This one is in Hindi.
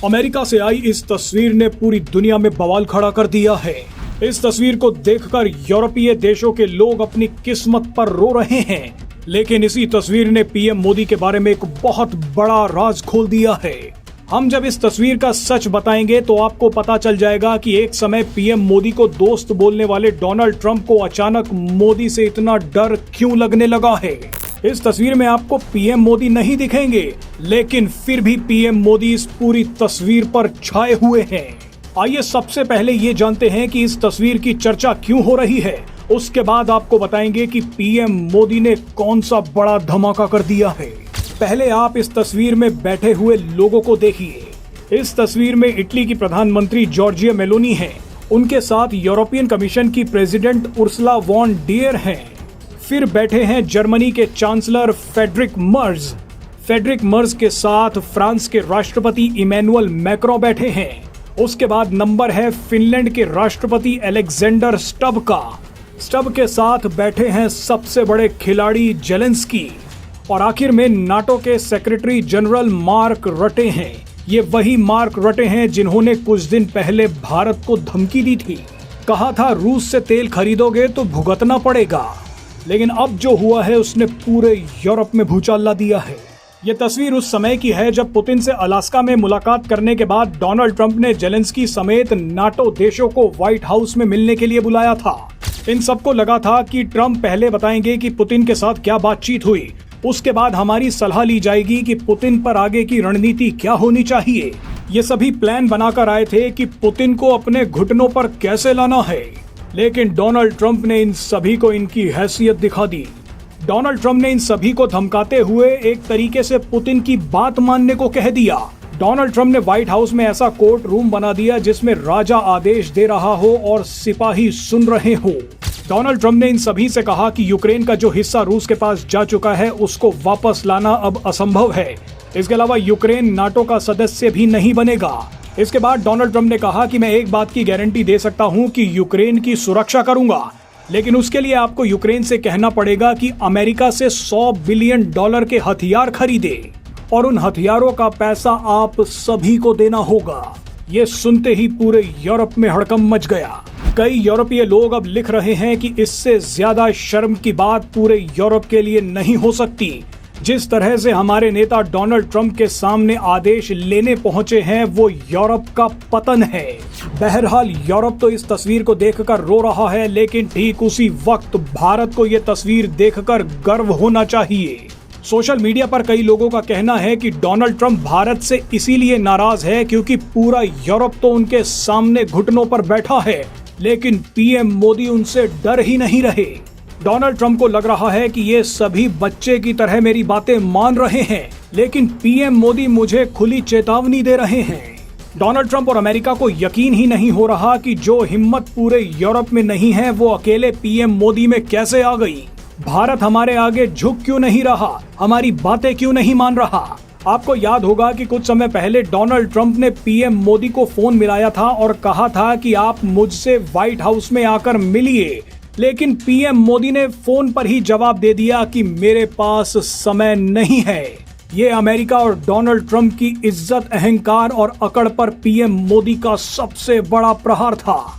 अमेरिका से आई इस तस्वीर ने पूरी दुनिया में बवाल खड़ा कर दिया है। इस तस्वीर को देखकर यूरोपीय देशों के लोग अपनी किस्मत पर रो रहे हैं, लेकिन इसी तस्वीर ने पीएम मोदी के बारे में एक बहुत बड़ा राज खोल दिया है। हम जब इस तस्वीर का सच बताएंगे तो आपको पता चल जाएगा कि एक समय पीएम मोदी को दोस्त बोलने वाले डोनाल्ड ट्रंप को अचानक मोदी से इतना डर क्यों लगने लगा है। इस तस्वीर में आपको पीएम मोदी नहीं दिखेंगे, लेकिन फिर भी पीएम मोदी इस पूरी तस्वीर पर छाए हुए हैं। आइए सबसे पहले ये जानते हैं कि इस तस्वीर की चर्चा क्यों हो रही है। उसके बाद आपको बताएंगे कि पीएम मोदी ने कौन सा बड़ा धमाका कर दिया है। पहले आप इस तस्वीर में बैठे हुए लोगों को देखिए। इस तस्वीर में इटली की प्रधानमंत्री जॉर्जिया मेलोनी हैं। उनके साथ यूरोपियन कमीशन की प्रेसिडेंट उर्सुला वॉन डियर हैं। फिर बैठे हैं जर्मनी के chancellor Friedrich Merz. Friedrich Merz के साथ फ्रांस के राष्ट्रपति इमैनुअल मैक्रों बैठे हैं। उसके बाद नंबर है फिनलैंड के राष्ट्रपति अलेक्जेंडर स्टब का। स्टब के साथ बैठे हैं सबसे बड़े खिलाड़ी जेलेंस्की। और आखिर में नाटो के सेक्रेटरी जनरल मार्क रटे हैं। ये वही मार्क रटे हैं जिन्होंने कुछ दिन पहले भारत को धमकी दी थी। कहा था रूस से तेल खरीदोगे तो भुगतना पड़ेगा। लेकिन अब जो हुआ है उसने पूरे यूरोप में भूचाल ला दिया है। ये तस्वीर उस समय की है जब पुतिन से अलास्का में मुलाकात करने के बाद डोनाल्ड ट्रंप ने जेलेंस्की समेत नाटो देशों को व्हाइट हाउस में मिलने के लिए बुलाया था। इन सबको लगा था कि ट्रंप पहले बताएंगे कि पुतिन के साथ क्या बातचीत हुई, उसके बाद हमारी सलाह ली जाएगी कि पुतिन पर आगे की रणनीति क्या होनी चाहिए। ये सभी प्लान बनाकर आए थे कि पुतिन को अपने घुटनों पर कैसे लाना है। लेकिन डोनाल्ड ट्रंप ने इन सभी को इनकी हैसियत दिखा दी। डोनाल्ड ट्रंप ने इन सभी को धमकाते हुए एक तरीके से पुतिन की बात मानने को कह दिया। डोनाल्ड ट्रंप ने व्हाइट हाउस में ऐसा कोर्ट रूम बना दिया जिसमें राजा आदेश दे रहा हो और सिपाही सुन रहे हो। डोनाल्ड ट्रंप ने इन सभी से कहा कि यूक्रेन का जो हिस्सा रूस के पास जा चुका है उसको वापस लाना अब असंभव है। इसके अलावा यूक्रेन नाटो का सदस्य भी नहीं बनेगा। इसके बाद डोनाल्ड ट्रंप ने कहा कि मैं एक बात की गारंटी दे सकता हूं कि यूक्रेन की सुरक्षा करूंगा, लेकिन उसके लिए आपको यूक्रेन से कहना पड़ेगा कि अमेरिका से $100 बिलियन के हथियार खरीदे और उन हथियारों का पैसा आप सभी को देना होगा। ये सुनते ही पूरे यूरोप में हड़कंप मच गया। कई यूरोपीय लोग अब लिख रहे हैं कि इससे ज्यादा शर्म की बात पूरे यूरोप के लिए नहीं हो सकती। जिस तरह से हमारे नेता डोनाल्ड ट्रंप के सामने आदेश लेने पहुंचे हैं वो यूरोप का पतन है। बहरहाल यूरोप तो इस तस्वीर को देखकर रो रहा है, लेकिन ठीक उसी वक्त भारत को ये तस्वीर देखकर गर्व होना चाहिए। सोशल मीडिया पर कई लोगों का कहना है कि डोनाल्ड ट्रंप भारत से इसीलिए नाराज है क्योंकि पूरा यूरोप तो उनके सामने घुटनों पर बैठा है, लेकिन पीएम मोदी उनसे डर ही नहीं रहे। डोनाल्ड ट्रंप को लग रहा है कि ये सभी बच्चे की तरह मेरी बातें मान रहे हैं, लेकिन पीएम मोदी मुझे खुली चेतावनी दे रहे हैं। डोनाल्ड ट्रंप और अमेरिका को यकीन ही नहीं हो रहा कि जो हिम्मत पूरे यूरोप में नहीं है वो अकेले पीएम मोदी में कैसे आ गई। भारत हमारे आगे झुक क्यों नहीं रहा, हमारी बातें क्यों नहीं मान रहा। आपको याद होगा कि कुछ समय पहले डोनाल्ड ट्रंप ने पीएम मोदी को फोन मिलाया था और कहा था कि आप मुझसे व्हाइट हाउस में आकर मिलिए, लेकिन पीएम मोदी ने फोन पर ही जवाब दे दिया कि मेरे पास समय नहीं है। ये अमेरिका और डोनाल्ड ट्रंप की इज्जत, अहंकार और अकड़ पर पीएम मोदी का सबसे बड़ा प्रहार था।